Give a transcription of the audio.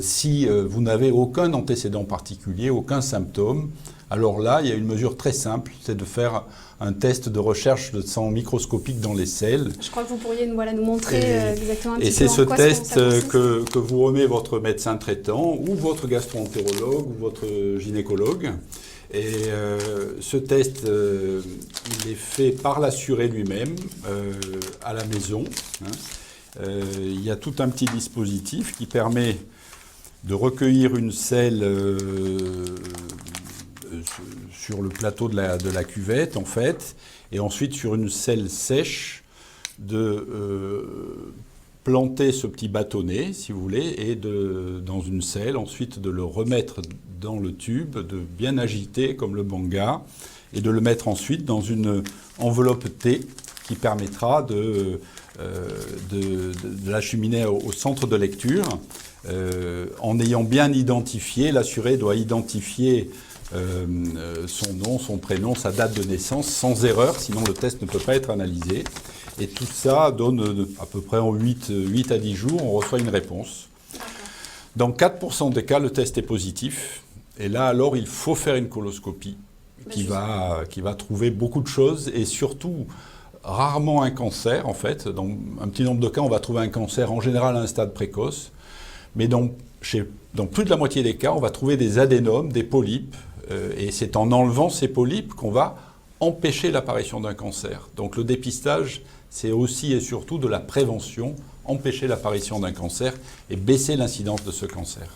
si vous n'avez aucun antécédent particulier, aucun symptôme, alors là, il y a une mesure très simple, c'est de faire un test de recherche de sang microscopique dans les selles. Je crois que vous pourriez nous montrer exactement un petit peu. Et c'est ce test ça consiste. que vous remet votre médecin traitant ou votre gastro-entérologue ou votre gynécologue. Et ce test, il est fait par l'assuré lui-même à la maison. Il y a tout un petit dispositif qui permet de recueillir une selle sur le plateau de la cuvette, en fait, et ensuite sur une selle sèche de planter ce petit bâtonnet, si vous voulez, et dans une selle, ensuite de le remettre dans le tube, de bien agiter comme le banga, et de le mettre ensuite dans une enveloppe T qui permettra de l'acheminer au centre de lecture. En ayant bien identifié, l'assuré doit identifier son nom, son prénom, sa date de naissance, sans erreur, sinon le test ne peut pas être analysé. Et tout ça donne à peu près en 8 à 10 jours, on reçoit une réponse. Dans 4% des cas, le test est positif. Et là, alors, il faut faire une coloscopie qui va trouver beaucoup de choses et surtout rarement un cancer, en fait. Dans un petit nombre de cas, on va trouver un cancer, en général à un stade précoce. Mais dans plus de la moitié des cas, on va trouver des adénomes, des polypes. Et c'est en enlevant ces polypes qu'on va empêcher l'apparition d'un cancer. Donc le dépistage, c'est aussi et surtout de la prévention, empêcher l'apparition d'un cancer et baisser l'incidence de ce cancer.